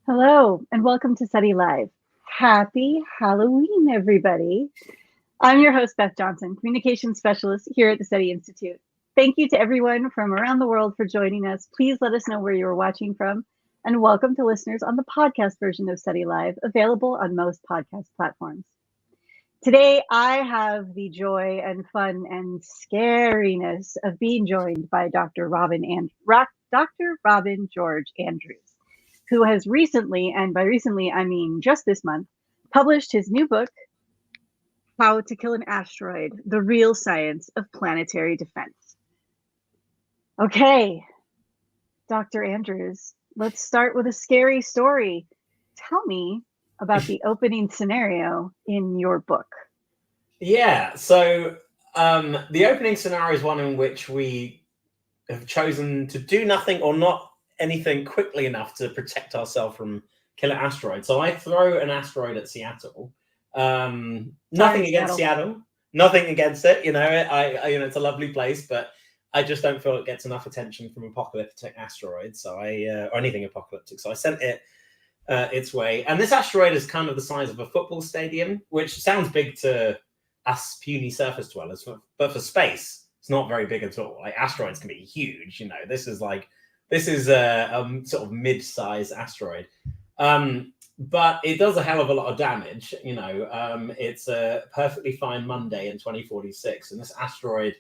Hello, and welcome to SETI Live. Happy Halloween, everybody. I'm your host, Beth Johnson, Communications Specialist here at the SETI Institute. Thank you to everyone from around the world for joining us. Please let us know where you are watching from, and welcome to listeners on the podcast version of SETI Live, available on most podcast platforms. Today, I have the joy and fun and scariness of being joined by Dr. Robin George Andrews, who has recently, and by recently I mean just this month, published his new book, How to Kill an Asteroid, The Real Science of Planetary Defense. Okay, Dr. Andrews, let's start with a scary story. Tell me about the opening scenario in your book. Yeah, so the opening scenario is one in which we have chosen to do nothing or not anything quickly enough to protect ourselves from killer asteroids. So I throw an asteroid at Seattle. Nothing against Seattle, nothing against it. It's a lovely place, but I just don't feel it gets enough attention from apocalyptic asteroids. So or anything apocalyptic. So I sent it its way. And this asteroid is kind of the size of a football stadium, which sounds big to us puny surface dwellers, but for space, it's not very big at all. Like asteroids can be huge. This is a sort of mid-size asteroid, but it does a hell of a lot of damage. It's a perfectly fine Monday in 2046, and this asteroid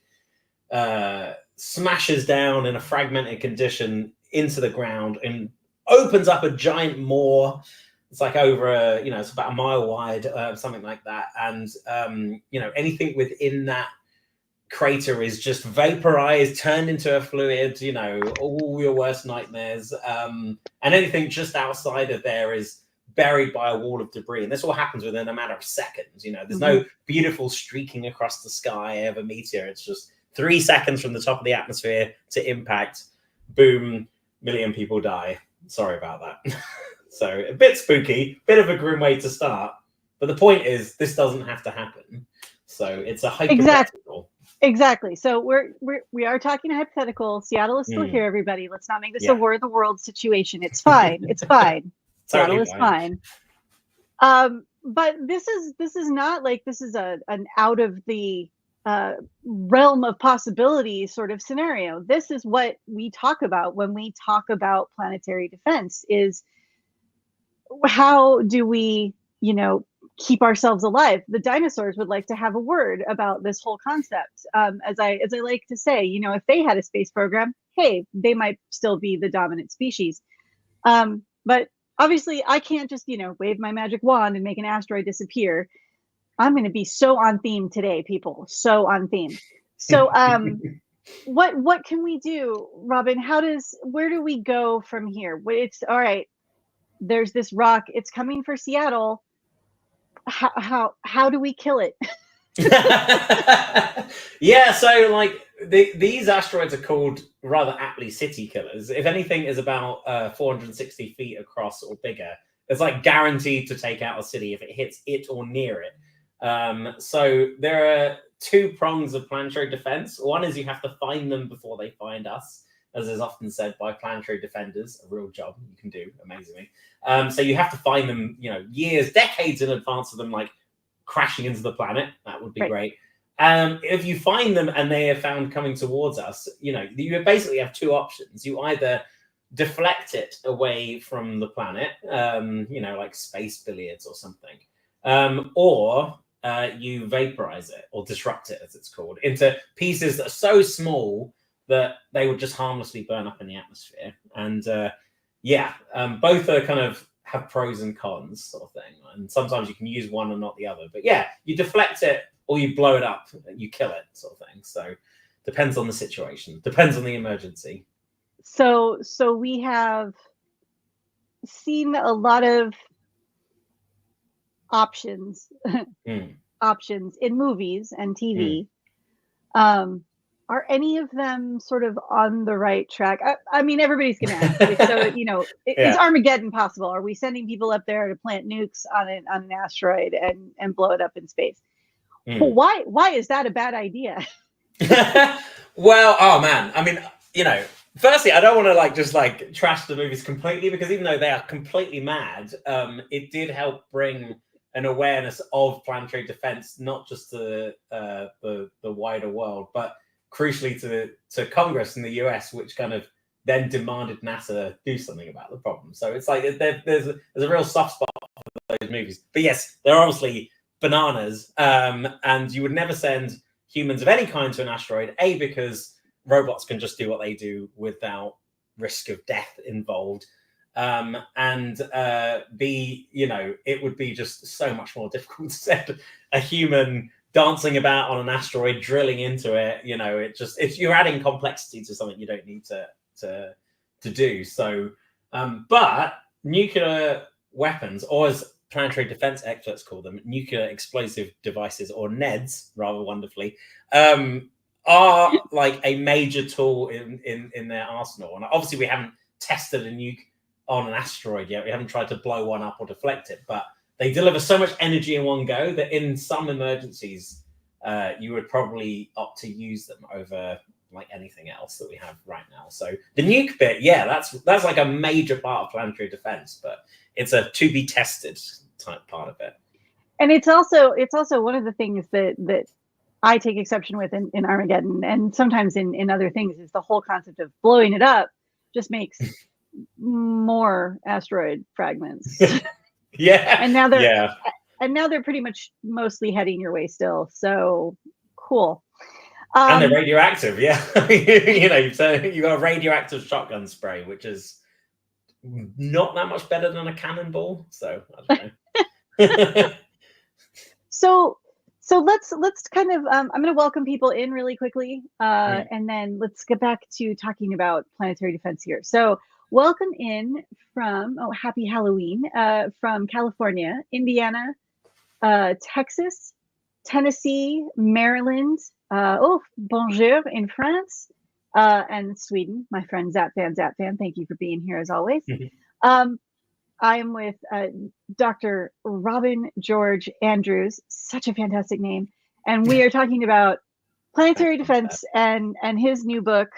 smashes down in a fragmented condition into the ground and opens up a giant maw. It's like over it's about a mile wide, something like that. And, anything within that crater is just vaporized, turned into a fluid, all your worst nightmares. And anything just outside of there is buried by a wall of debris. And this all happens within a matter of seconds. There's no beautiful streaking across the sky of a meteor. It's just 3 seconds from the top of the atmosphere to impact. Boom, million people die. Sorry about that. So a bit spooky, bit of a grim way to start. But the point is, this doesn't have to happen. So it's a hypothetical. Exactly. So we are talking hypothetical. Seattle is still here, everybody. Let's not make this a War of the Worlds situation. It's fine. It's fine. Seattle is fine. But this is not like this is an out of the realm of possibility sort of scenario. This is what we talk about when we talk about planetary defense, is how do we, keep ourselves alive? The dinosaurs would like to have a word about this whole concept. As I like to say, if they had a space program, hey, they might still be the dominant species. But obviously I can't just, wave my magic wand and make an asteroid disappear. I'm going to be so on theme today, people. So on theme. So what can we do, Robin? Where do we go from here? It's all right. There's this rock. It's coming for Seattle. How do we kill it? Yeah, so these asteroids are called rather aptly city killers. If anything is about 460 feet across or bigger, it's guaranteed to take out a city if it hits it or near it. So there are 2 prongs of planetary defense. One is you have to find them before they find us, as is often said by planetary defenders, a real job you can do amazingly. So you have to find them, years, decades in advance of them, crashing into the planet. That would be great. If you find them and they are found coming towards us, you basically have 2 options. You either deflect it away from the planet, like space billiards or something, or you vaporize it or disrupt it, as it's called, into pieces that are so small that they would just harmlessly burn up in the atmosphere. And both are kind of have pros and cons sort of thing. And sometimes you can use one and not the other. But yeah, you deflect it or you blow it up, you kill it sort of thing. So depends on the situation, depends on the emergency. So we have seen a lot of options in movies and TV. Are any of them sort of on the right track? I mean, everybody's going to ask. So, is Armageddon possible? Are we sending people up there to plant nukes on an asteroid and blow it up in space? Well, why is that a bad idea? Well, oh man, I mean, Firstly, I don't want to just trash the movies completely, because even though they are completely mad, it did help bring an awareness of planetary defense, not just to the wider world, but crucially to Congress in the US, which kind of then demanded NASA do something about the problem. So it's like there's a real soft spot for those movies. But yes, they're obviously bananas, and you would never send humans of any kind to an asteroid, A, because robots can just do what they do without risk of death involved, and B, it would be just so much more difficult to send a human dancing about on an asteroid, drilling into it. It's you're adding complexity to something you don't need to do. So, but nuclear weapons, or as planetary defense experts call them, nuclear explosive devices, or NEDs, rather wonderfully, are like a major tool in their arsenal. And obviously we haven't tested a nuke on an asteroid yet. We haven't tried to blow one up or deflect it, but they deliver so much energy in one go that in some emergencies, you would probably opt to use them over like anything else that we have right now. So the nuke bit, yeah, that's like a major part of planetary defense, but it's a to be tested type part of it. And it's also one of the things that I take exception with in Armageddon, and sometimes in other things, is the whole concept of blowing it up just makes more asteroid fragments. Yeah. And now they're pretty much mostly heading your way still. So cool. And they're radioactive, yeah. You got a radioactive shotgun spray, which is not that much better than a cannonball. So I don't know. So let's kind of I'm going to welcome people in really quickly, and then let's get back to talking about planetary defense here. So welcome in from happy Halloween, from California, Indiana, Texas, Tennessee, Maryland, bonjour in France, and Sweden. My friend Zapfan, thank you for being here as always. I am with Dr. Robin George Andrews, such a fantastic name, and we are talking about planetary defense and his new book,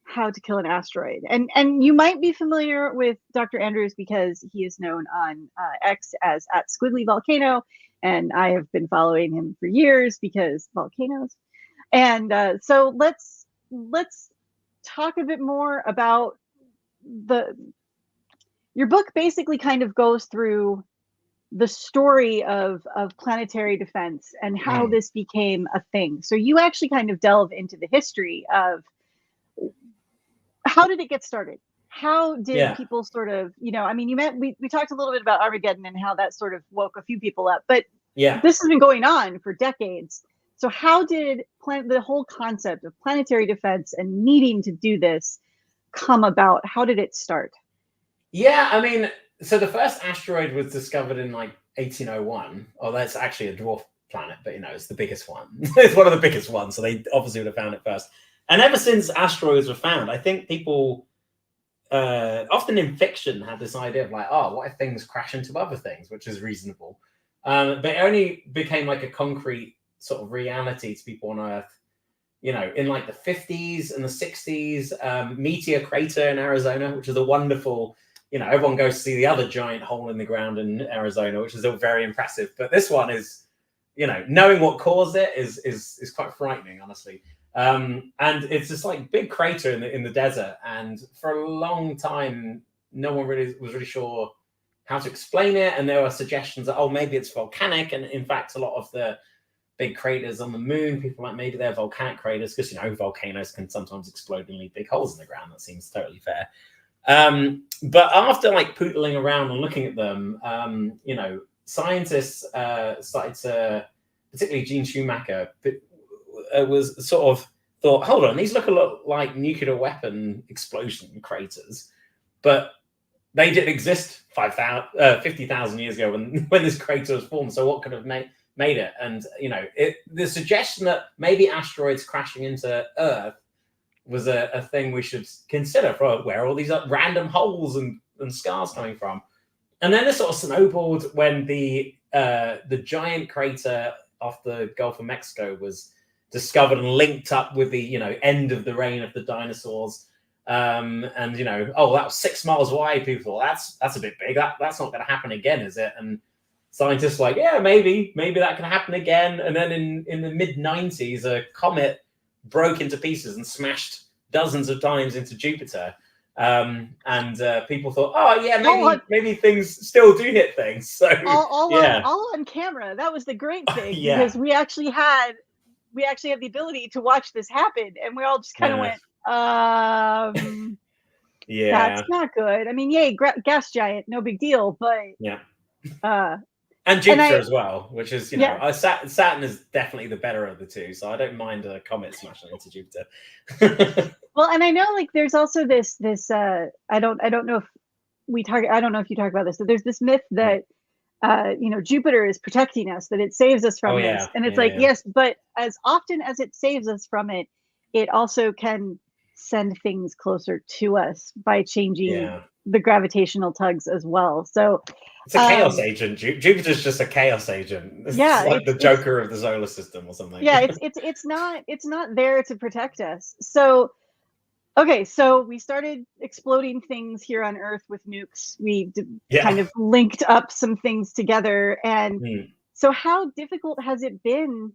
How to Kill an Asteroid. And you might be familiar with Dr. Andrews because he is known on X as @SquigglyVolcano, and I have been following him for years because volcanoes. And so let's talk a bit more about your book. Basically kind of goes through the story of planetary defense and how this became a thing. So you actually kind of delve into the history of how did it get started? How did people sort of, we talked a little bit about Armageddon and how that sort of woke a few people up, but this has been going on for decades. So how did the whole concept of planetary defense and needing to do this come about? How did it start? Yeah, so the first asteroid was discovered in 1801. Oh, that's actually a dwarf planet, but it's the biggest one. It's one of the biggest ones, so they obviously would have found it first. And ever since asteroids were found, I think people often in fiction had this idea of what if things crash into other things, which is reasonable. But it only became a concrete sort of reality to people on Earth, in the 50s and the 60s. Meteor crater in Arizona, which is a wonderful, everyone goes to see the other giant hole in the ground in Arizona, which is all very impressive. But this one is, knowing what caused it is quite frightening, honestly. And it's this big crater in the desert, and for a long time no one was really sure how to explain it, and there were suggestions that maybe it's volcanic, and in fact a lot of the big craters on the moon, people maybe they're volcanic craters, because volcanoes can sometimes explode and leave big holes in the ground. That seems totally fair. But after pootling around and looking at them, scientists started to, particularly Gene Schumacher, was sort of thought, hold on, these look a lot like nuclear weapon explosion craters, but they didn't exist 50,000 years ago when this crater was formed. So what could have made it? And the suggestion that maybe asteroids crashing into Earth was a thing we should consider for where are all these random holes and scars coming from. And then this sort of snowballed when the giant crater off the Gulf of Mexico was discovered and linked up with the end of the reign of the dinosaurs. And you know, oh, that was 6 miles wide. People thought that's a bit big. That's not going to happen again, is it? And scientists were like, yeah, maybe that can happen again. And then in the mid-90s, a comet broke into pieces and smashed dozens of times into Jupiter. And people thought, oh yeah, maybe things still do hit things. So all on camera. That was the great thing, because we actually had the ability to watch this happen, and we all just kind of went, that's not good. I mean, yay, gas giant, no big deal, but and Jupiter as well, which is, you know, Saturn is definitely the better of the two, so I don't mind a comet smashing into Jupiter. Well, and I know, like, there's also this I don't know if you talk about this, but there's this myth that you know, Jupiter is protecting us, that it saves us from this, and it's yes, but as often as it saves us from it, it also can send things closer to us by changing the gravitational tugs as well. So it's a chaos agent. Jupiter's just a chaos agent. It's like the Joker of the solar system or something. Yeah, it's not there to protect us. So okay, so we started exploding things here on Earth with nukes. We kind of linked up some things together, and so how difficult has it been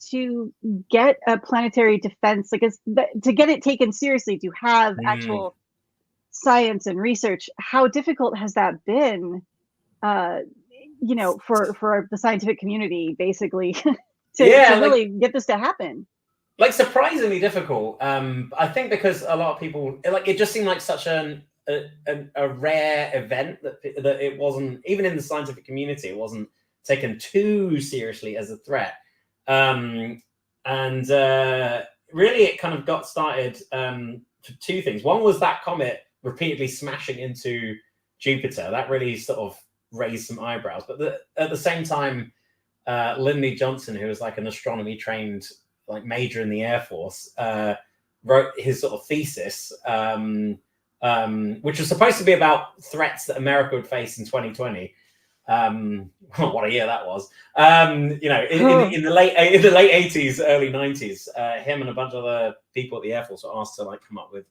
to get a planetary defense, like to get it taken seriously, to have actual science and research? How difficult has that been, you know, for the scientific community, basically, to really get this to happen? Like, surprisingly difficult. I think because a lot of people, like, it just seemed like such a rare event that it wasn't, even in the scientific community, it wasn't taken too seriously as a threat. And really it kind of got started for two things. One was that comet repeatedly smashing into Jupiter. That really sort of raised some eyebrows. But at the same time, Lyndon Johnson, who was like an astronomy trained like major in the Air Force, wrote his sort of thesis, which was supposed to be about threats that America would face in 2020. What a year that was. You know, in the late 80s, early 90s, him and a bunch of other people at the Air Force were asked to like come up with,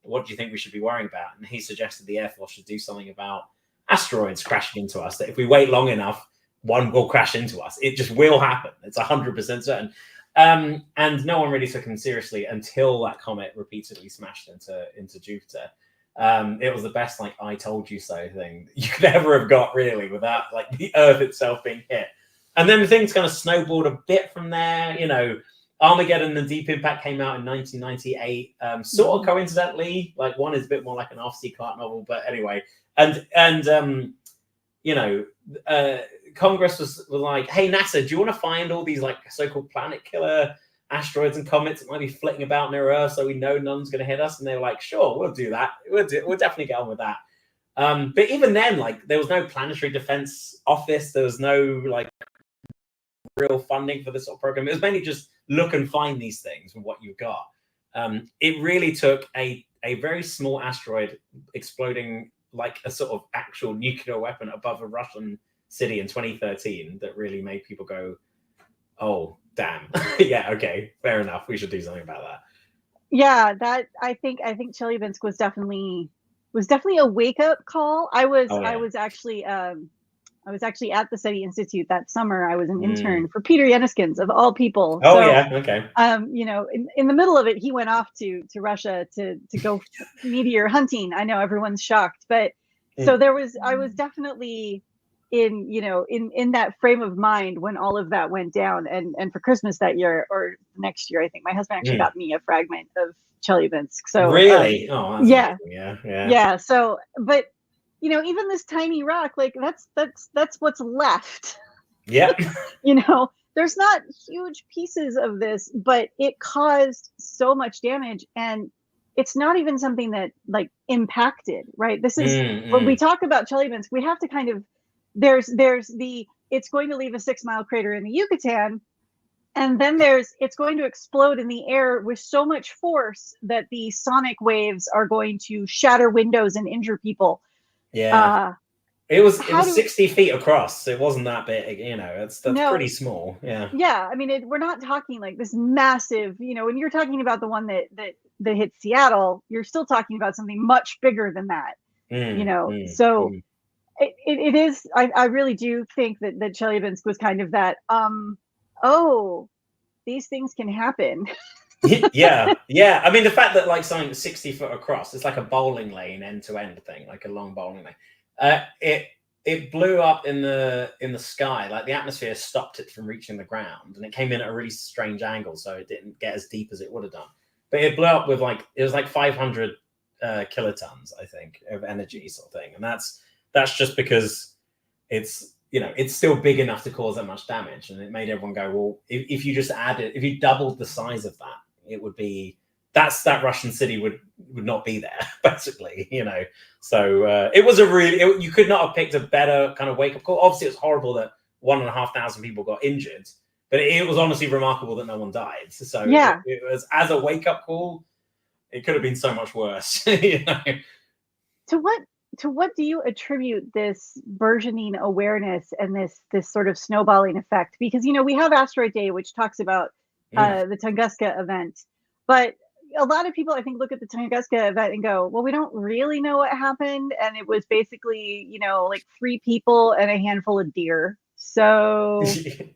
what do you think we should be worrying about? And he suggested the Air Force should do something about asteroids crashing into us, that if we wait long enough, one will crash into us. It just will happen. It's 100% certain. And no one really took him seriously until that comet repeatedly smashed into Jupiter. It was the best like I told you so thing you could ever have got, really, without like the Earth itself being hit. And then things kind of snowballed a bit from there. You know, Armageddon and Deep Impact came out in 1998, sort of coincidentally. Like, one is a bit more like an Arthur C. Clarke novel, but anyway. And you know, Congress was like, hey, NASA, do you want to find all these like so-called planet killer asteroids and comets that might be flitting about near Earth so we know none's going to hit us? And they were like, sure, we'll do that. We'll definitely get on with that. But even then, like, there was no Planetary Defense Office. There was no like real funding for this sort of program. It was mainly just look and find these things with what you've got. It really took a very small asteroid exploding like a sort of actual nuclear weapon above a Russian city in 2013 that really made people go, oh, damn. Yeah, okay, fair enough. We should do something about that. Yeah, that I think Chelyabinsk was definitely a wake up call. I was actually at the SETI Institute that summer. I was an intern for Peter Yeniskins, of all people. Oh, so, yeah, okay. You know, in the middle of it, he went off to Russia to go meteor hunting. I know everyone's shocked, but so I was definitely in that frame of mind when all of that went down. And for Christmas that year or next year, I think my husband actually got me a fragment of Chelyabinsk. So really, yeah. So, but you know, even this tiny rock, like that's what's left. Yeah. You know, there's not huge pieces of this, but it caused so much damage, and it's not even something that like impacted, right? This is when we talk about Chelyabinsk, we have to kind of, there's it's going to leave a 6-mile crater in the Yucatan, and then it's going to explode in the air with so much force that the sonic waves are going to shatter windows and injure people. Yeah. It was 60 feet across. It wasn't that big, you know. That's pretty small. Yeah. Yeah. I mean, we're not talking like this massive, you know, when you're talking about the one that that hit Seattle, you're still talking about something much bigger than that. So it is. I really do think that Chelyabinsk was kind of that. Oh, these things can happen. yeah. I mean, the fact that like something 60 foot across, it's like a bowling lane end to end thing, like a long bowling lane. It blew up in the sky, like the atmosphere stopped it from reaching the ground, and it came in at a really strange angle, so it didn't get as deep as it would have done. But it blew up with it was like 500 kilotons, I think, of energy, sort of thing, and that's just because it's still big enough to cause that much damage, and it made everyone go, well, if you doubled the size of that, it would be that Russian city would not be there, basically, So it was you could not have picked a better kind of wake up call. Obviously, it's horrible that 1,500 people got injured, but it was honestly remarkable that no one died. So yeah, it was, as a wake up call, it could have been so much worse. To what do you attribute this burgeoning awareness and this sort of snowballing effect? Because we have Asteroid Day, which talks about the Tunguska event, but a lot of people, I think, look at the Tunguska event and go, well, we don't really know what happened, and it was basically like 3 people and a handful of deer. So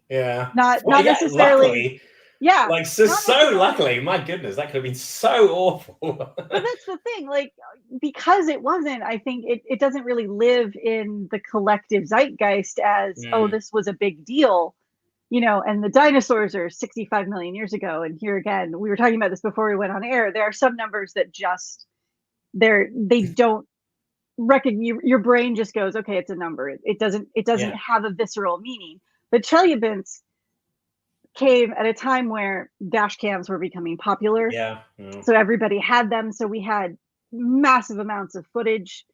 yeah, not necessarily. Luckily, yeah, like so luckily, my goodness, that could have been so awful. But that's the thing, like, because it wasn't, I think it doesn't really live in the collective zeitgeist as oh, this was a big deal, and the dinosaurs are 65 million years ago. And here again, we were talking about this before we went on air, there are some numbers that just they don't recognize. Your brain just goes, okay, it's a number. It doesn't have a visceral meaning. But Chelyabinsk came at a time where dash cams were becoming popular. So everybody had them. So we had massive amounts of footage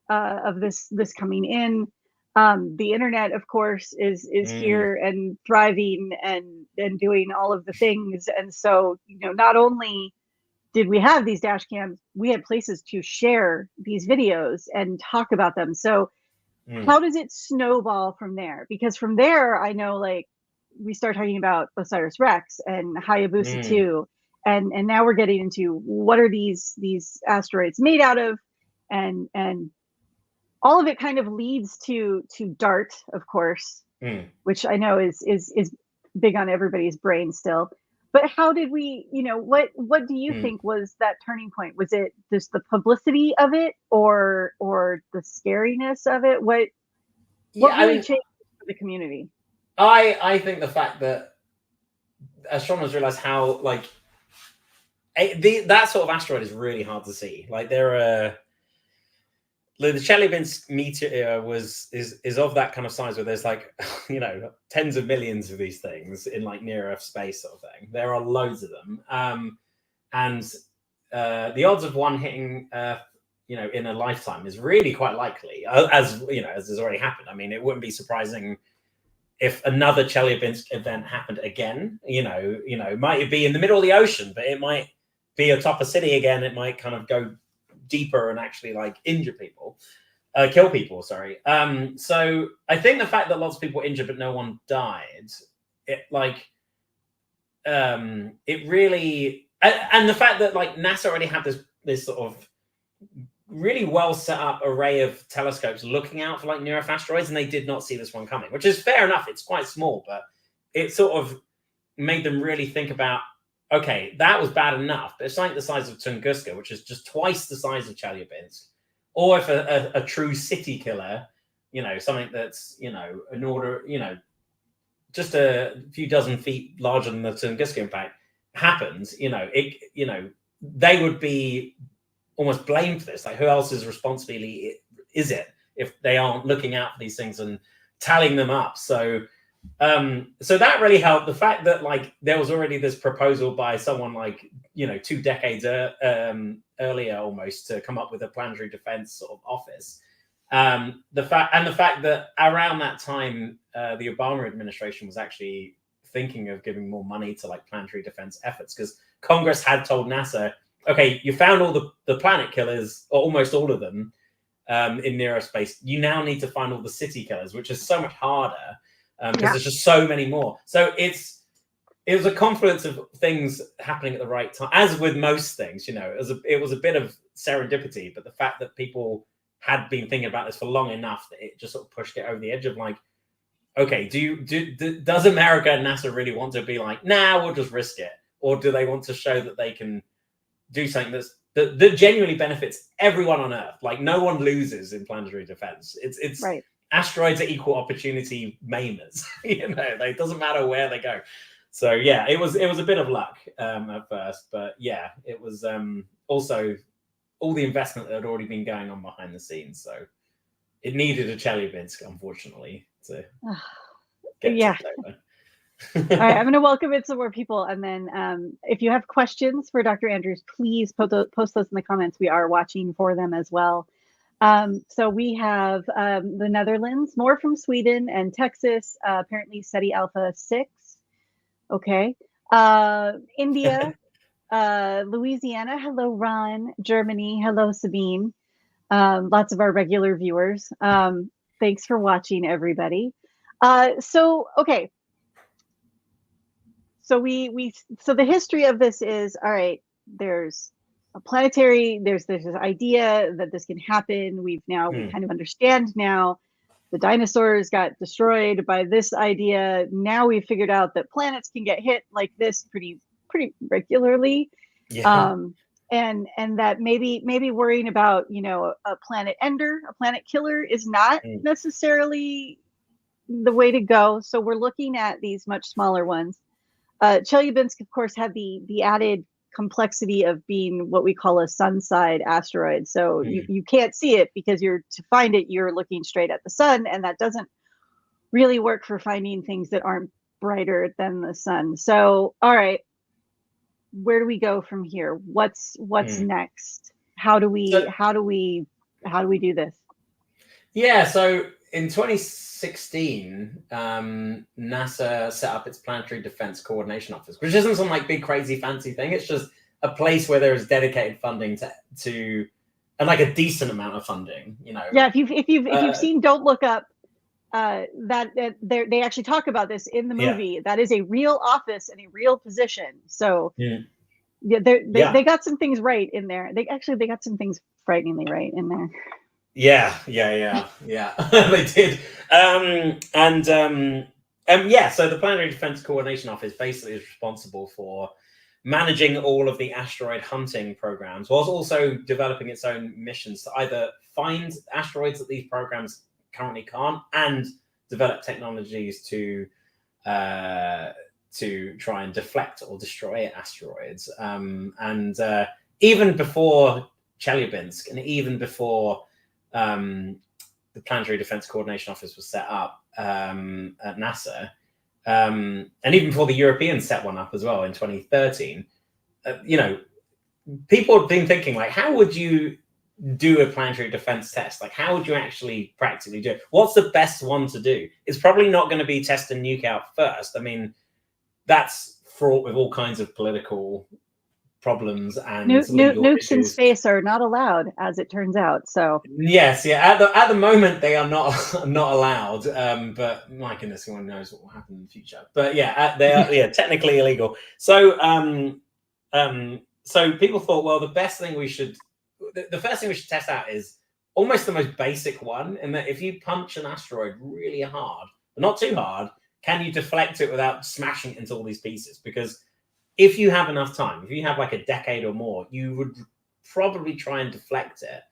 of this coming in. The internet, of course, is here and thriving and doing all of the things. And so, not only did we have these dash cams, we had places to share these videos and talk about them. So how does it snowball from there? Because from there, I know, like, we start talking about OSIRIS-REx and Hayabusa 2, and now we're getting into what are these asteroids made out of, and all of it kind of leads to DART, of course, which I know is big on everybody's brain still. But how did we, what do you think was that turning point? Was it just the publicity of it, or the scariness of it? What really changed for the community? I think the fact that astronomers realize how, like, that sort of asteroid is really hard to see. Like, the Chelyabinsk meteor is of that kind of size where there's like tens of millions of these things in like near Earth space sort of thing. There are loads of them, and the odds of one hitting Earth in a lifetime is really quite likely, as has already happened. I mean, it wouldn't be surprising if another Chelyabinsk event happened again. Might be in the middle of the ocean, but it might be atop a city again. It might kind of go deeper and actually like injure people, kill people. Sorry. So I think the fact that lots of people were injured but no one died, it really, and the fact that like NASA already had this sort of really well set up array of telescopes looking out for like near Earth asteroids, and they did not see this one coming, which is fair enough. It's quite small, but it sort of made them really think about, okay, that was bad enough, but it's like the size of Tunguska, which is just twice the size of Chelyabinsk, or if a true city killer, something that's an order, just a few dozen feet larger than the Tunguska impact happens, they would be almost blamed for this. Like, who else's responsibility is it if they aren't looking out for these things and tallying them up? So that really helped. The fact that like there was already this proposal by someone like 2 decades earlier almost to come up with a planetary defense sort of office. The fact that around that time the Obama administration was actually thinking of giving more money to like planetary defense efforts, because Congress had told NASA, okay, you found all the planet killers, or almost all of them, in near Earth space. You now need to find all the city killers, which is so much harder because there's just so many more. So it's it was a confluence of things happening at the right time, as with most things. It was a bit of serendipity, but the fact that people had been thinking about this for long enough that it just sort of pushed it over the edge of like, okay, does America and NASA really want to be like, nah, we'll just risk it, or do they want to show that they can do something that genuinely benefits everyone on Earth? Like, no one loses in planetary defense. It's right. Asteroids are equal opportunity maimers. It doesn't matter where they go. So yeah, it was a bit of luck at first, but yeah, it was also all the investment that had already been going on behind the scenes. So it needed a Chelyabinsk, unfortunately, to get tipped over. All right, I'm going to welcome in some more people, and then if you have questions for Dr. Andrews, please post those in the comments. We are watching for them as well. So we have the Netherlands, more from Sweden and Texas, apparently SETI Alpha 6. Okay. India, Louisiana, hello, Ron. Germany, hello, Sabine. Lots of our regular viewers. Thanks for watching, everybody. Okay. So so the history of this is, all right, there's a planetary, there's this idea that this can happen. We kind of understand now. The dinosaurs got destroyed by this idea. Now we've figured out that planets can get hit like this pretty regularly. Yeah. And that maybe worrying about, a planet ender, a planet killer is not necessarily the way to go. So we're looking at these much smaller ones. Chelyabinsk, of course, had the added complexity of being what we call a sun-side asteroid. So you can't see it because to find it, you're looking straight at the sun, and that doesn't really work for finding things that aren't brighter than the sun. So, all right, where do we go from here? What's next? How do we do this? Yeah, so in 2016, NASA set up its Planetary Defense Coordination Office, which isn't some like big crazy fancy thing. It's just a place where there is dedicated funding to and like a decent amount of funding. Yeah, if you've seen Don't Look Up, they actually talk about this in the movie. Yeah. That is a real office and a real position. So they got some things right in there. They got some things frighteningly right in there. Yeah. They did. So the Planetary Defense Coordination Office basically is responsible for managing all of the asteroid hunting programs, whilst also developing its own missions to either find asteroids that these programs currently can't, and develop technologies to try and deflect or destroy asteroids. Even before Chelyabinsk, and even before the Planetary Defense Coordination Office was set up at NASA, and even before the Europeans set one up as well in 2013, people have been thinking, like, how would you do a planetary defense test? Like, how would you actually practically do it? What's the best one to do? It's probably not going to be test a nuke out first. I mean, that's fraught with all kinds of political problems and nukes in space are not allowed, as it turns out. So yes, at the moment they are not allowed. But my goodness, who knows what will happen in the future? But yeah, they are technically illegal. So so people thought, well, the first thing we should test out is almost the most basic one, in that if you punch an asteroid really hard, but not too hard, can you deflect it without smashing it into all these pieces? Because if you have enough time, if you have like a decade or more, you would probably try and deflect it,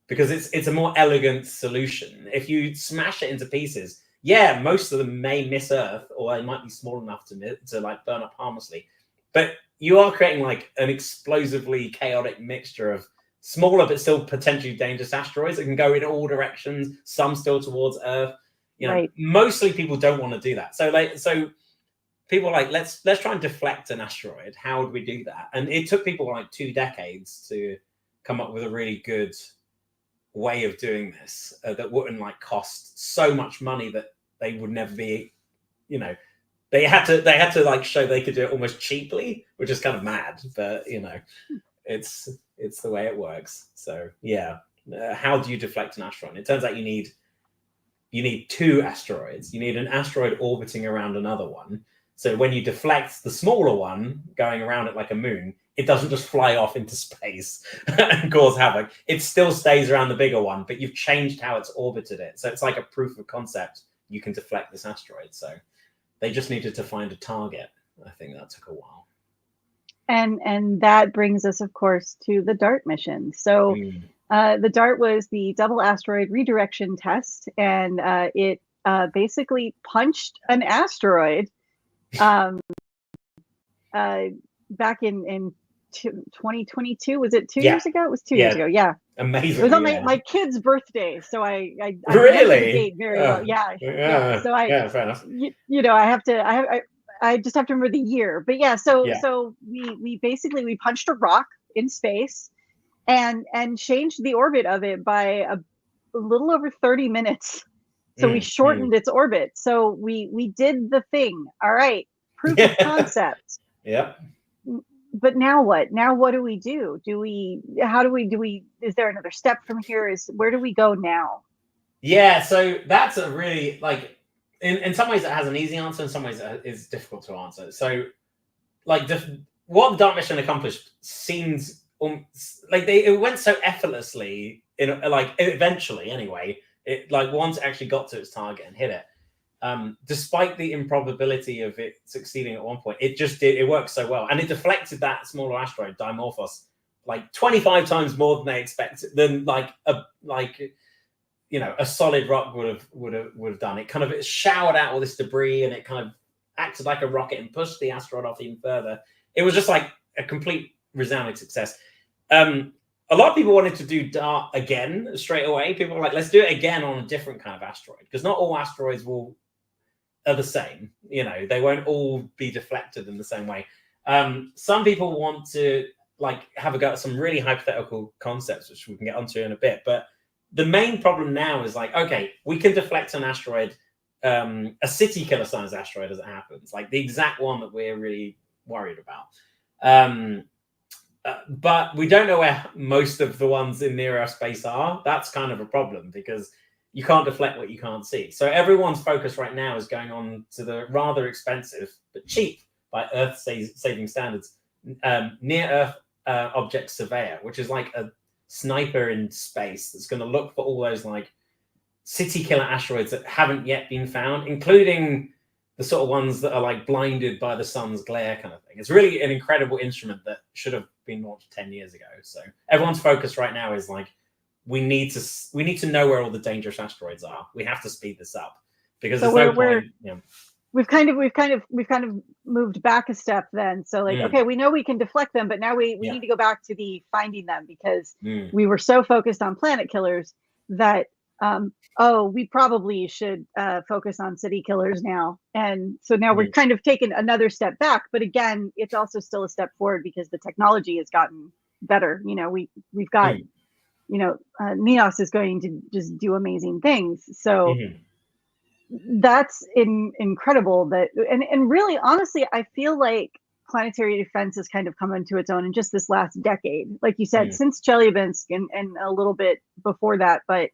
because it's a more elegant solution. If you smash it into pieces, most of them may miss Earth, or they might be small enough to like burn up harmlessly. But you are creating like an explosively chaotic mixture of smaller but still potentially dangerous asteroids that can go in all directions, some still towards Earth. Right. Mostly people don't want to do that. So people are like, let's try and deflect an asteroid. How would we do that? And it took people like 2 decades to come up with a really good way of doing this that wouldn't like cost so much money that they would never be, they had to like show they could do it almost cheaply, which is kind of mad, but it's the way it works. So how do you deflect an asteroid? It turns out you need 2 asteroids. You need an asteroid orbiting around another one. So when you deflect the smaller one going around it like a moon, it doesn't just fly off into space and cause havoc. It still stays around the bigger one, but you've changed how it's orbited it. So it's like a proof of concept. You can deflect this asteroid. So they just needed to find a target. I think that took a while. And that brings us, of course, to the DART mission. So the DART was the Double Asteroid Redirection Test, and it basically punched an asteroid back in 2022. Was it 2 years ago? It was 2 years ago. Yeah. Amazing. It was on my kid's birthday, so I really remember the date very well. Yeah. So fair enough. You know, I just have to remember the year. But yeah, so we basically punched a rock in space and changed the orbit of it by a little over 30 minutes. So we shortened its orbit. So we did the thing. All right, proof of concept. Yep. But now what? Now what do we do? Is there another step from here? Where do we go now? Yeah, so that's a really, like, in some ways it has an easy answer, in some ways it's difficult to answer. So, like, what the DART mission accomplished seems like it went so effortlessly, eventually anyway, it, like, once it actually got to its target and hit it, despite the improbability of it succeeding at one point, it worked so well, and it deflected that smaller asteroid Dimorphos like 25 times more than they expected, than a solid rock would have done. It kind of showered out all this debris, and it kind of acted like a rocket and pushed the asteroid off even further. It was just like a complete resounding success. A lot of people wanted to do DART again straight away. People were like, let's do it again on a different kind of asteroid, because not all asteroids are the same. You know, they won't all be deflected in the same way. Some people want to have a go at some really hypothetical concepts, which we can get onto in a bit. But the main problem now is okay, we can deflect an asteroid, a city killer size asteroid as it happens, like the exact one that we're really worried about. But we don't know where most of the ones in near Earth space are. That's kind of a problem, because you can't deflect what you can't see. So everyone's focus right now is going on to the rather expensive but cheap by Earth-saving standards near Earth object surveyor, which is like a sniper in space that's going to look for all those city killer asteroids that haven't yet been found, including the sort of ones that are blinded by the sun's glare kind of thing. It's really an incredible instrument that should have been launched 10 years ago. So everyone's focus right now is we need to know where all the dangerous asteroids are. We have to speed this up, because there's no point. We've kind of moved back a step then. So okay, we know we can deflect them, but now we need to go back to the finding them, because we were so focused on planet killers that we probably should focus on city killers now. And so now we're kind of taking another step back, but again, it's also still a step forward, because the technology has gotten better. You know, we've got, Neos is going to just do amazing things. So that's incredible and really, honestly, I feel like planetary defense has kind of come into its own in just this last decade, like you said, since Chelyabinsk and a little bit before that, but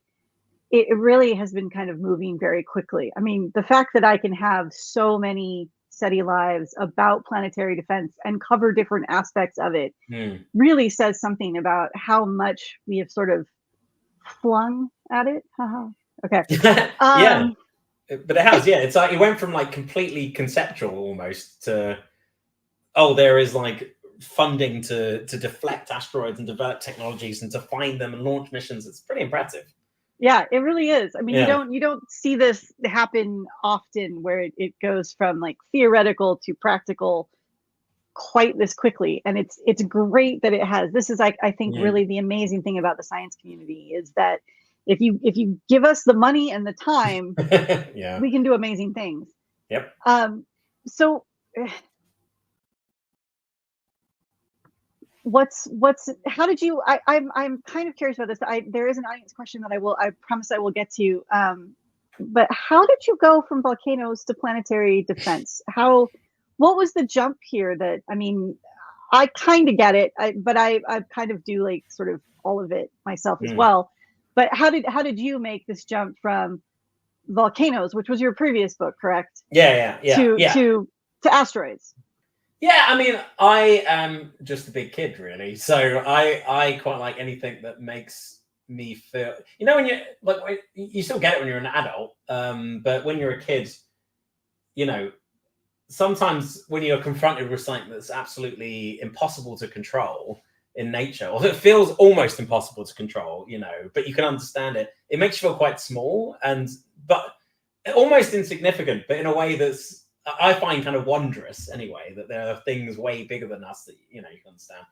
it really has been kind of moving very quickly. I mean, the fact that I can have so many SETI lives about planetary defense and cover different aspects of it really says something about how much we have sort of flung at it. Okay. Yeah. But it has, it's like it went from completely conceptual almost to, there is funding to deflect asteroids and develop technologies and to find them and launch missions. It's pretty impressive. Yeah, it really is. I mean, you don't see this happen often, where it goes from theoretical to practical quite this quickly. And it's great that it has. This is I think really the amazing thing about the science community is that if you give us the money and the time, we can do amazing things. Yep. So how did you, I'm kind of curious about this. There is an audience question that I promise I will get to. But how did you go from Volcanoes to planetary defense? What was the jump here? That, I mean, I kind of get it, but I kind of do sort of all of it myself as well. But how did you make this jump from Volcanoes, which was your previous book, correct? To to asteroids. Yeah, I mean, I am just a big kid, really. So I quite like anything that makes me feel. You know, when you like, you still get it when you're an adult, but when you're a kid, you know, sometimes when you're confronted with something that's absolutely impossible to control in nature, or that feels almost impossible to control, you know, but you can understand it, it makes you feel quite small but almost insignificant, but in a way that's I find kind of wondrous anyway, that there are things way bigger than us that, you know, you can understand.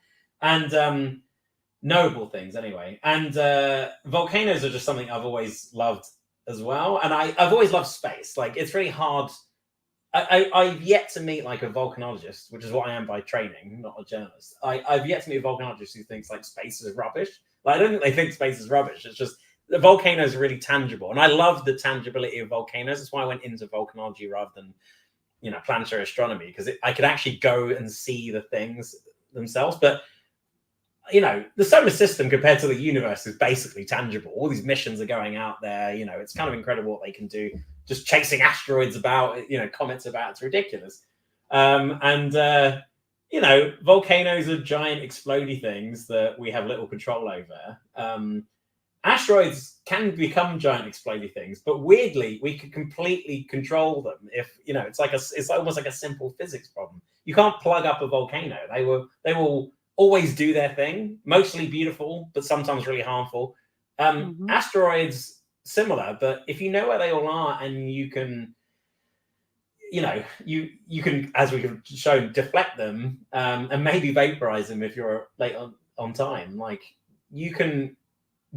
And noble things anyway. And volcanoes are just something I've always loved as well. And I've always loved space. Like, it's really hard. I've yet to meet like a volcanologist, which is what I am by training, not a journalist. I've yet to meet a volcanologist who thinks like space is rubbish. Like, I don't think they think space is rubbish. It's just the volcanoes are really tangible. And I love the tangibility of volcanoes. That's why I went into volcanology rather than, you know, planetary astronomy, because I could actually go and see the things themselves. But, you know, the solar system compared to the universe is basically tangible. All these missions are going out there. You know, it's kind of incredible what they can do. Just chasing asteroids about, you know, comets about. It's ridiculous. You know, volcanoes are giant explodey things that we have little control over. Asteroids can become giant explodey things, but weirdly, we can completely control them. If, you know, it's almost like a simple physics problem. You can't plug up a volcano. They will always do their thing, mostly beautiful, but sometimes really harmful. Asteroids, similar, but if you know where they all are and you can, you know, you can, as we have shown, deflect them and maybe vaporize them if you're late on time. Like, you can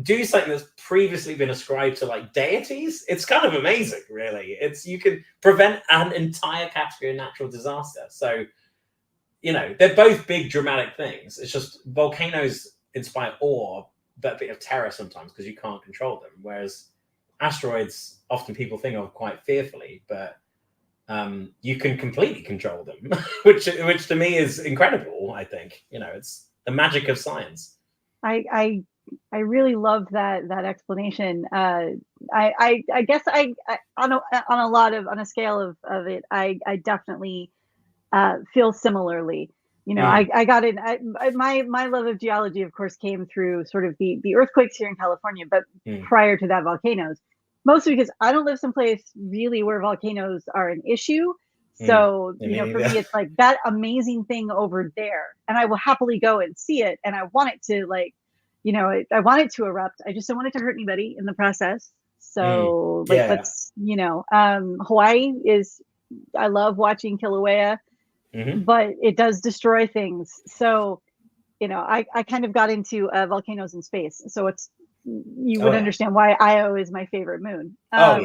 do something that's previously been ascribed to like deities. It's kind of amazing, really. You can prevent an entire category of natural disaster. So, you know, they're both big dramatic things. It's just volcanoes inspire awe, but a bit of terror sometimes because you can't control them. Whereas asteroids, often people think of quite fearfully, but you can completely control them, which to me is incredible. I think, you know, it's the magic of science. I really love that explanation. I guess on a scale of it, I definitely feel similarly. You know, I got in. My love of geology, of course, came through sort of the earthquakes here in California, but prior to that, volcanoes. Mostly because I don't live someplace really where volcanoes are an issue. So, you know, for me, it's like that amazing thing over there, and I will happily go and see it. And I want it to, like, you know, I want it to erupt. I just don't want it to hurt anybody in the process. So, let's, you know, Hawaii is. I love watching Kilauea. But it does destroy things. So, you know, I kind of got into volcanoes in space. So you would understand why Io is my favorite moon. Io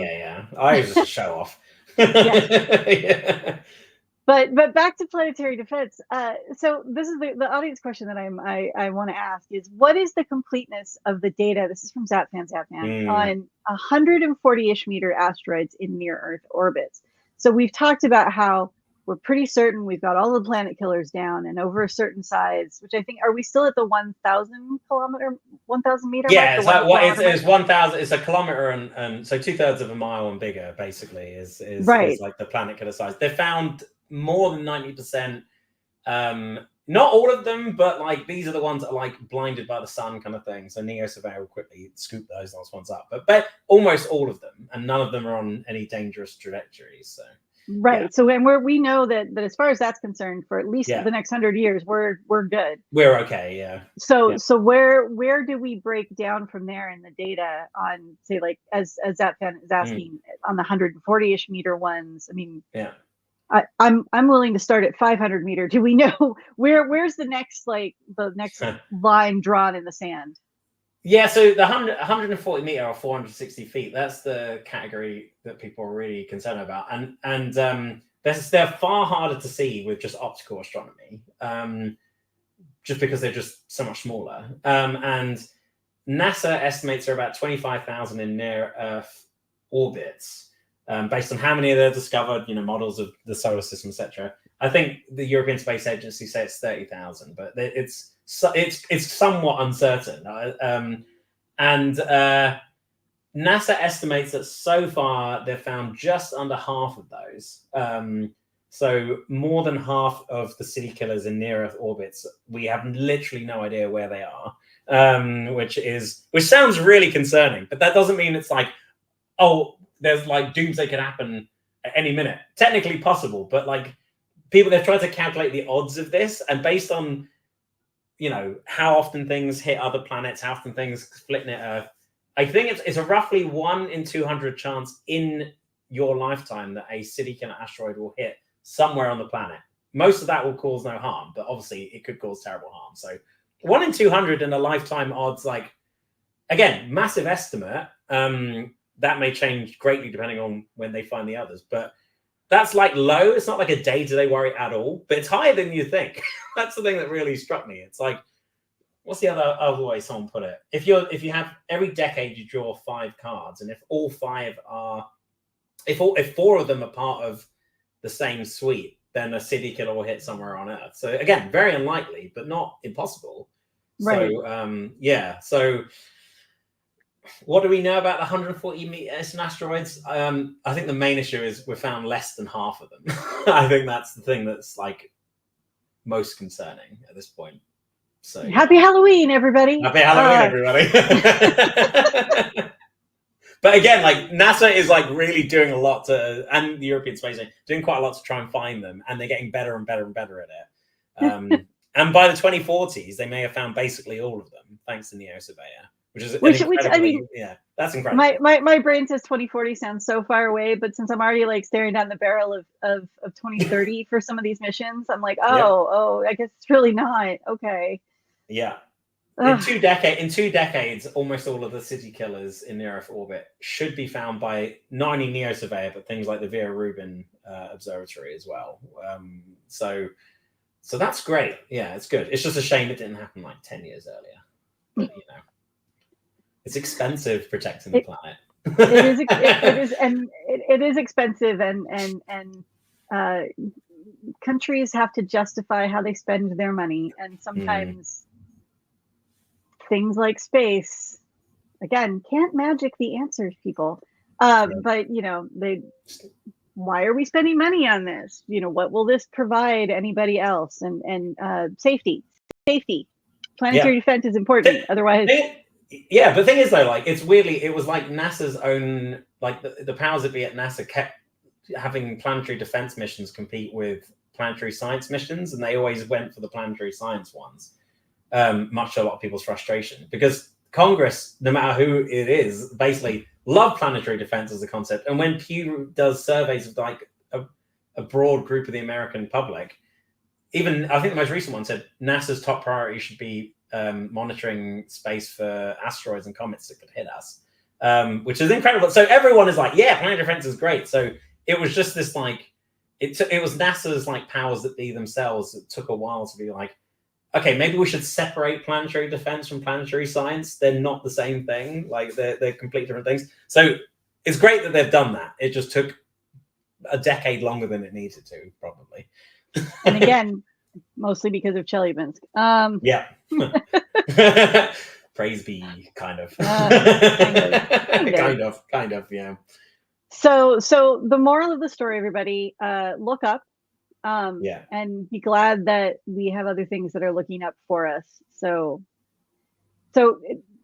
is just a show off. Yeah. But back to planetary defense. So this is the audience question that I want to ask is, what is the completeness of the data? This is from Zapfan on 140-ish meter asteroids in near Earth orbits. So we've talked about how we're pretty certain we've got all the planet killers down and over a certain size, which I think, are we still at the 1,000 meter? Yeah, it's 1,000. It's a kilometer and so 2/3 of a mile and bigger, basically, is like the planet killer size. They found more than 90%. Not all of them, but like these are the ones that are like blinded by the sun kind of thing. So Neo Surveyor will quickly scoop those last ones up, but almost all of them, and none of them are on any dangerous trajectories. So. Right. Yeah. So, and we know that as far as that's concerned, for at least the next 100 years, we're good. We're okay. Yeah. So where do we break down from there in the data on, say, like as that fan is asking, on the 140-ish meter ones? I mean, I'm willing to start at 500 meter. Do we know where's the next line drawn in the sand? Yeah, so the 140 meter or 460 feet, that's the category that people are really concerned about. And they're far harder to see with just optical astronomy, just because they're just so much smaller. And NASA estimates there are about 25,000 in near Earth orbits, based on how many they're discovered, you know, models of the solar system, etc. I think the European Space Agency says it's 30,000, but it's somewhat uncertain. And NASA estimates that so far they've found just under half of those. So more than half of the city killers in near Earth orbits, we have literally no idea where they are, which sounds really concerning. But that doesn't mean it's like, oh, there's like doomsday could happen at any minute. Technically possible, but like they've tried to calculate the odds of this, and based on how often things hit other planets, how often things split near Earth, I think it's a roughly 1 in 200 chance in your lifetime that a city killer asteroid will hit somewhere on the planet. Most of that will cause no harm, but obviously it could cause terrible harm. So 1 in 200 in a lifetime odds, like, again, massive estimate. That may change greatly depending on when they find the others, but that's like low. It's not like a day-to-day worry at all, but it's higher than you think. That's the thing that really struck me. It's like, what's the other way someone put it? If you have every decade you draw 5 cards, and if all 5 are, if 4 of them are part of the same suite, then a city killer will hit somewhere on Earth. So again, very unlikely, but not impossible. Right. So So what do we know about the 140 meters asteroids? I think the main issue is we found less than half of them. I think that's the thing that's like most concerning at this point. So happy Halloween, everybody! Happy Halloween, everybody! But again, like NASA is like really doing a lot and the European Space Agency doing quite a lot to try and find them, and they're getting better and better and better at it. And by the 2040s, they may have found basically all of them, thanks to Neo Surveyor, which I mean, yeah, that's incredible. My brain says 2040 sounds so far away, but since I'm already like staring down the barrel of 2030 for some of these missions, I'm like, I guess it's really not. Okay. Yeah. In 2 decades, almost all of the city killers in near Earth orbit should be found by not only Neo Surveyor, but things like the Vera Rubin Observatory as well. So that's great. Yeah, it's good. It's just a shame it didn't happen like 10 years earlier. But, it's expensive protecting the planet. It is expensive, and countries have to justify how they spend their money, and sometimes things like space, again, can't magic the answers, people. But why are we spending money on this? What will this provide anybody else? And safety, planetary defense is important. Otherwise. Yeah, but the thing is though, like it was like NASA's own, like the powers that be at NASA kept having planetary defense missions compete with planetary science missions, and they always went for the planetary science ones, much to a lot of people's frustration, because Congress, no matter who it is, basically love planetary defense as a concept. And when Pew does surveys of like a broad group of the American public, even I think the most recent one said NASA's top priority should be monitoring space for asteroids and comets that could hit us, which is incredible. So everyone is like, yeah, planetary defense is great. So it was just this like, it was NASA's like powers that be themselves that took a while to be like, okay, maybe we should separate planetary defense from planetary science. They're not the same thing. Like they're completely different things. So it's great that they've done that. It just took a decade longer than it needed to, probably. And again, mostly because of Chelyabinsk. Yeah. Praise be, kind of. Kind of, yeah. So the moral of the story, everybody, look up. And be glad that we have other things that are looking up for us. So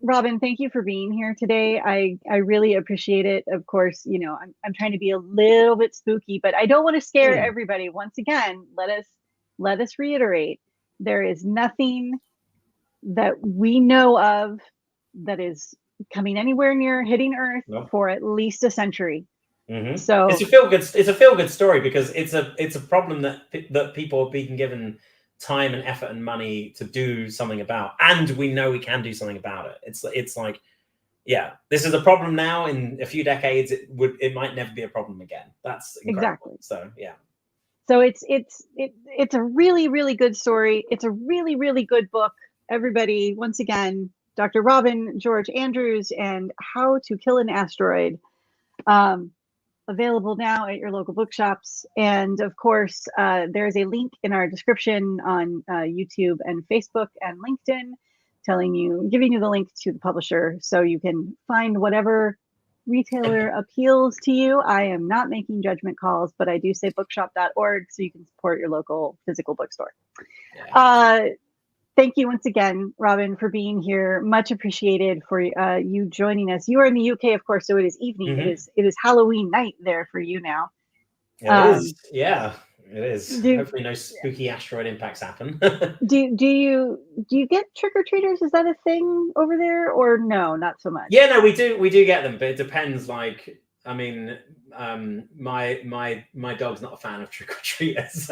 Robin, thank you for being here today. I really appreciate it. Of course, I'm trying to be a little bit spooky, but I don't want to scare everybody. Once again, let us reiterate, there is nothing that we know of that is coming anywhere near hitting Earth for at least a century. Mm-hmm. So it's a feel good story because it's a problem that people are being given time and effort and money to do something about, and we know we can do something about it. It's like, yeah, this is a problem now. In a few decades, it might never be a problem again. That's incredible. Exactly. So yeah. So it's a really, really good story. It's a really, really good book. Everybody, once again, Dr. Robin George Andrews and How to Kill an Asteroid. Available now at your local bookshops. And of course, there's a link in our description on YouTube and Facebook and LinkedIn giving you the link to the publisher so you can find whatever retailer appeals to you. I am not making judgment calls, but I do say bookshop.org so you can support your local physical bookstore. Yeah. Thank you once again, Robin, for being here. Much appreciated for you joining us. You are in the UK, of course, so it is evening. Mm-hmm. It is Halloween night there for you now. It is. Yeah, it is. Hopefully no spooky asteroid impacts happen. do you get trick-or-treaters? Is that a thing over there, or no, not so much? Yeah, no, we do get them, but it depends. Like, I mean, my dog's not a fan of trick-or-treaters,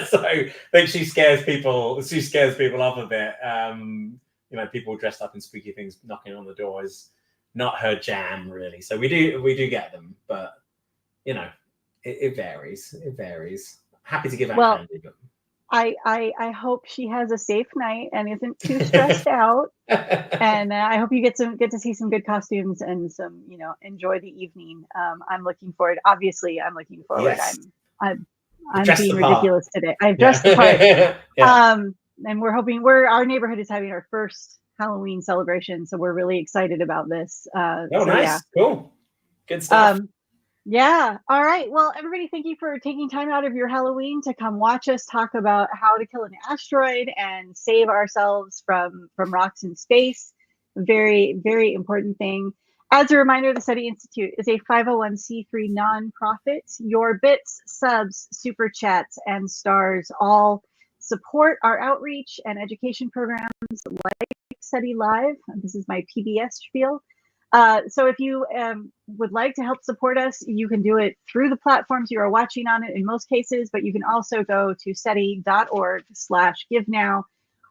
so I think she scares people off a bit. You know, people dressed up in spooky things knocking on the door is not her jam, really. So we do get them, but you know, it varies. It varies. Happy to give out candy, but I hope she has a safe night and isn't too stressed out. And I hope you get to see some good costumes and some, you know, enjoy the evening. I'm looking forward. Obviously, I'm looking forward. Yes. I'm being ridiculous today. I've dressed the part. And we're hoping our neighborhood is having our first Halloween celebration, so we're really excited about this. Oh, so, nice, yeah. Cool, good stuff. Yeah. All right. Well, everybody, thank you for taking time out of your Halloween to come watch us talk about how to kill an asteroid and save ourselves from rocks in space. Very, very important thing. As a reminder, the SETI Institute is a 501c3 nonprofit. Your bits, subs, super chats, and stars all support our outreach and education programs like SETI Live. This is my PBS spiel. So if you would like to help support us, you can do it through the platforms you are watching on it in most cases, but you can also go to SETI.org/give now,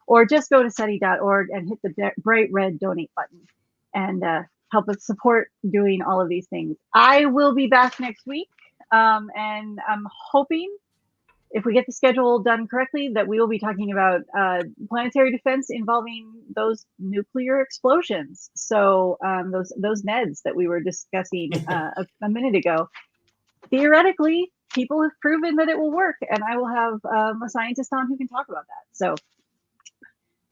or just go to SETI.org and hit the bright red donate button and help us support doing all of these things. I will be back next week, and I'm hoping, if we get the schedule done correctly, that we will be talking about planetary defense involving those nuclear explosions. So those NEDs that we were discussing a minute ago. Theoretically, people have proven that it will work, and I will have a scientist on who can talk about that. So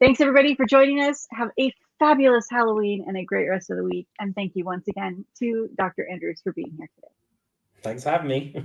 thanks, everybody, for joining us. Have a fabulous Halloween and a great rest of the week. And thank you once again to Dr. Andrews for being here today. Thanks for having me.